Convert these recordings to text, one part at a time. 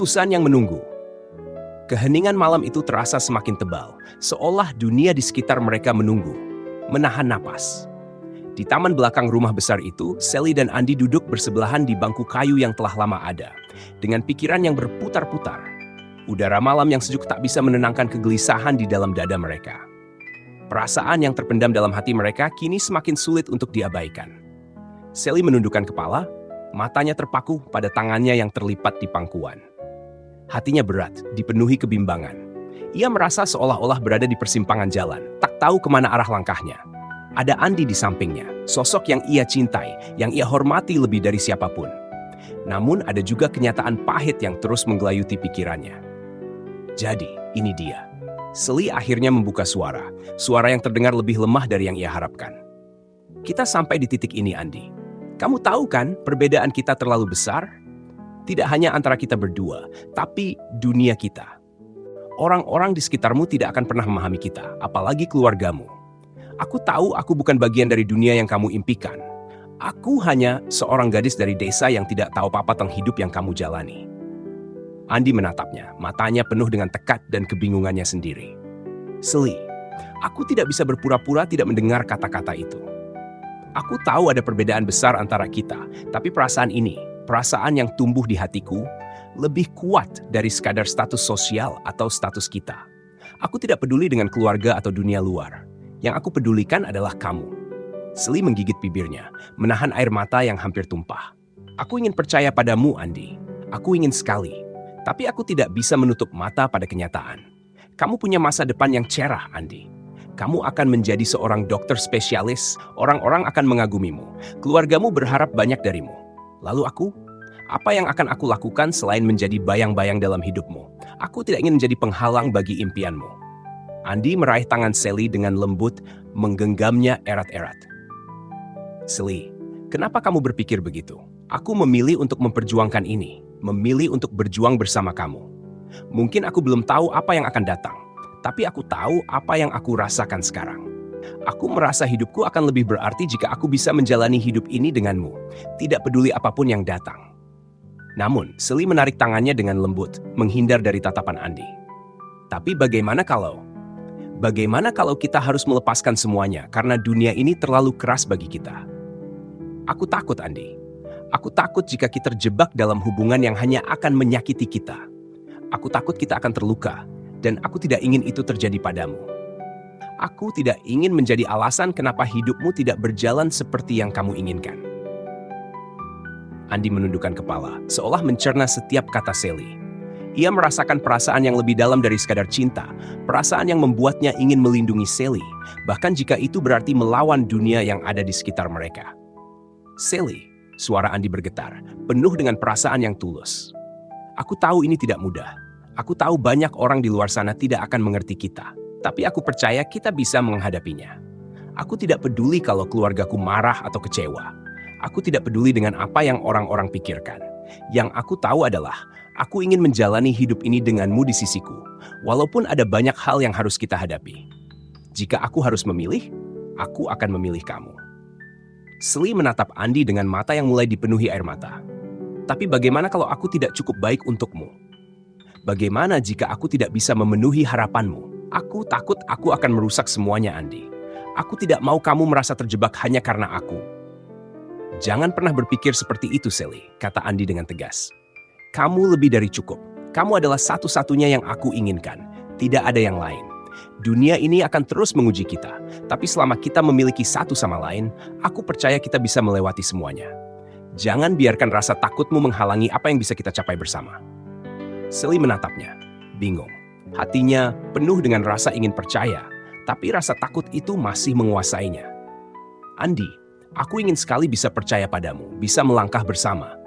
Utusan yang menunggu. Keheningan malam itu terasa semakin tebal, seolah dunia di sekitar mereka menunggu, menahan napas. Di taman belakang rumah besar itu, Sally dan Andy duduk bersebelahan di bangku kayu yang telah lama ada, dengan pikiran yang berputar-putar. Udara malam yang sejuk tak bisa menenangkan kegelisahan di dalam dada mereka. Perasaan yang terpendam dalam hati mereka kini semakin sulit untuk diabaikan. Sally menundukkan kepala, matanya terpaku pada tangannya yang terlipat di pangkuan. Hatinya berat, dipenuhi kebimbangan. Ia merasa seolah-olah berada di persimpangan jalan, tak tahu kemana arah langkahnya. Ada Andy di sampingnya, sosok yang ia cintai, yang ia hormati lebih dari siapapun. Namun ada juga kenyataan pahit yang terus menggelayuti pikirannya. Jadi, ini dia. Sally akhirnya membuka suara yang terdengar lebih lemah dari yang ia harapkan. Kita sampai di titik ini, Andy. Kamu tahu kan perbedaan kita terlalu besar? Tidak hanya antara kita berdua, tapi dunia kita. Orang-orang di sekitarmu tidak akan pernah memahami kita, apalagi keluargamu. Aku tahu aku bukan bagian dari dunia yang kamu impikan. Aku hanya seorang gadis dari desa yang tidak tahu apa-apa tentang hidup yang kamu jalani. Andy menatapnya, matanya penuh dengan tekad dan kebingungannya sendiri. Sally, aku tidak bisa berpura-pura tidak mendengar kata-kata itu. Aku tahu ada perbedaan besar antara kita, tapi perasaan yang tumbuh di hatiku, lebih kuat dari sekadar status sosial atau status kita. Aku tidak peduli dengan keluarga atau dunia luar. Yang aku pedulikan adalah kamu. Sally menggigit bibirnya, menahan air mata yang hampir tumpah. Aku ingin percaya padamu, Andy. Aku ingin sekali. Tapi aku tidak bisa menutup mata pada kenyataan. Kamu punya masa depan yang cerah, Andy. Kamu akan menjadi seorang dokter spesialis, orang-orang akan mengagumimu. Keluargamu berharap banyak darimu. Lalu aku? Apa yang akan aku lakukan selain menjadi bayang-bayang dalam hidupmu? Aku tidak ingin menjadi penghalang bagi impianmu. Andy meraih tangan Sally dengan lembut, menggenggamnya erat-erat. Sally, kenapa kamu berpikir begitu? Aku memilih untuk memperjuangkan ini, memilih untuk berjuang bersama kamu. Mungkin aku belum tahu apa yang akan datang, tapi aku tahu apa yang aku rasakan sekarang. Aku merasa hidupku akan lebih berarti jika aku bisa menjalani hidup ini denganmu, tidak peduli apapun yang datang. Namun, Sally menarik tangannya dengan lembut, menghindar dari tatapan Andy. Tapi bagaimana kalau kita harus melepaskan semuanya karena dunia ini terlalu keras bagi kita? Aku takut, Andy. Aku takut jika kita terjebak dalam hubungan yang hanya akan menyakiti kita. Aku takut kita akan terluka, dan aku tidak ingin itu terjadi padamu. Aku tidak ingin menjadi alasan kenapa hidupmu tidak berjalan seperti yang kamu inginkan. Andy menundukkan kepala, seolah mencerna setiap kata Sally. Ia merasakan perasaan yang lebih dalam dari sekadar cinta, perasaan yang membuatnya ingin melindungi Sally, bahkan jika itu berarti melawan dunia yang ada di sekitar mereka. Sally, suara Andy bergetar, penuh dengan perasaan yang tulus. Aku tahu ini tidak mudah. Aku tahu banyak orang di luar sana tidak akan mengerti kita. Tapi aku percaya kita bisa menghadapinya. Aku tidak peduli kalau keluargaku marah atau kecewa. Aku tidak peduli dengan apa yang orang-orang pikirkan. Yang aku tahu adalah, aku ingin menjalani hidup ini denganmu di sisiku, walaupun ada banyak hal yang harus kita hadapi. Jika aku harus memilih, aku akan memilih kamu. Sally menatap Andy dengan mata yang mulai dipenuhi air mata. Tapi bagaimana kalau aku tidak cukup baik untukmu? Bagaimana jika aku tidak bisa memenuhi harapanmu? Aku takut aku akan merusak semuanya, Andy. Aku tidak mau kamu merasa terjebak hanya karena aku. Jangan pernah berpikir seperti itu, Sally, kata Andy dengan tegas. Kamu lebih dari cukup. Kamu adalah satu-satunya yang aku inginkan. Tidak ada yang lain. Dunia ini akan terus menguji kita. Tapi selama kita memiliki satu sama lain, aku percaya kita bisa melewati semuanya. Jangan biarkan rasa takutmu menghalangi apa yang bisa kita capai bersama. Sally menatapnya, bingung. Hatinya penuh dengan rasa ingin percaya, tapi rasa takut itu masih menguasainya. Andy, aku ingin sekali bisa percaya padamu, bisa melangkah bersama.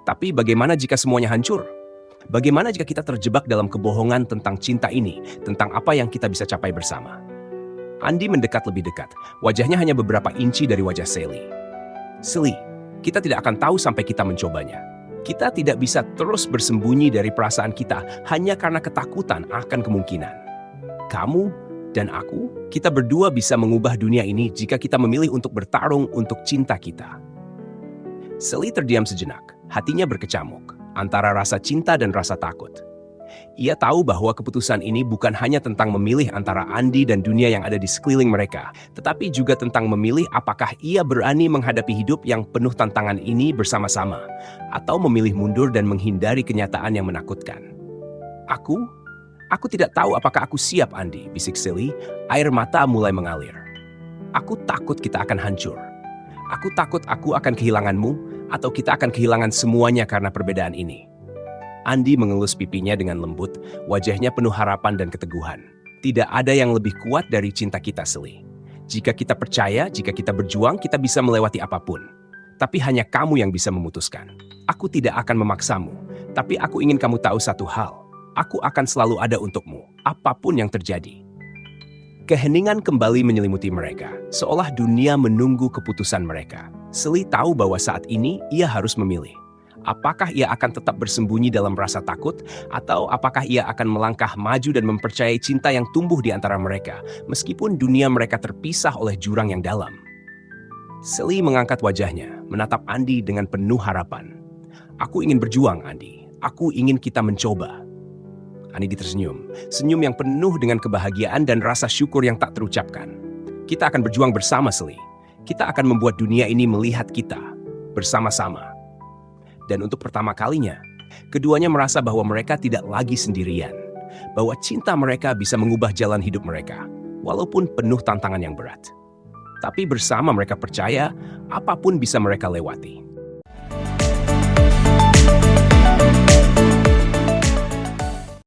Tapi bagaimana jika semuanya hancur? Bagaimana jika kita terjebak dalam kebohongan tentang cinta ini, tentang apa yang kita bisa capai bersama? Andy mendekat lebih dekat, wajahnya hanya beberapa inci dari wajah Sally. Sally, kita tidak akan tahu sampai kita mencobanya. Kita tidak bisa terus bersembunyi dari perasaan kita hanya karena ketakutan akan kemungkinan. Kamu dan aku, kita berdua bisa mengubah dunia ini jika kita memilih untuk bertarung untuk cinta kita. Sally terdiam sejenak, hatinya berkecamuk. antara rasa cinta dan rasa takut. Ia tahu bahwa keputusan ini bukan hanya tentang memilih antara Andi dan dunia yang ada di sekeliling mereka, tetapi juga tentang memilih apakah ia berani menghadapi hidup yang penuh tantangan ini bersama-sama, atau memilih mundur dan menghindari kenyataan yang menakutkan. Aku tidak tahu apakah aku siap, Andi, bisik Sally. Air mata mulai mengalir. Aku takut kita akan hancur. Aku takut aku akan kehilanganmu, atau kita akan kehilangan semuanya karena perbedaan ini. Andi mengelus pipinya dengan lembut, wajahnya penuh harapan dan keteguhan. Tidak ada yang lebih kuat dari cinta kita, Sally. Jika kita percaya, jika kita berjuang, kita bisa melewati apapun. Tapi hanya kamu yang bisa memutuskan. Aku tidak akan memaksamu, tapi aku ingin kamu tahu satu hal. Aku akan selalu ada untukmu, apapun yang terjadi. Keheningan kembali menyelimuti mereka, seolah dunia menunggu keputusan mereka. Sally tahu bahwa saat ini ia harus memilih. Apakah ia akan tetap bersembunyi dalam rasa takut, atau apakah ia akan melangkah maju dan mempercayai cinta yang tumbuh di antara mereka, meskipun dunia mereka terpisah oleh jurang yang dalam? Sally mengangkat wajahnya, menatap Andi dengan penuh harapan. Aku ingin berjuang, Andi. Aku ingin kita mencoba. Andi tersenyum, senyum yang penuh dengan kebahagiaan dan rasa syukur yang tak terucapkan. Kita akan berjuang bersama, Sally. Kita akan membuat dunia ini melihat kita bersama-sama. Dan untuk pertama kalinya, keduanya merasa bahwa mereka tidak lagi sendirian. Bahwa cinta mereka bisa mengubah jalan hidup mereka, walaupun penuh tantangan yang berat. Tapi bersama mereka percaya, apapun bisa mereka lewati.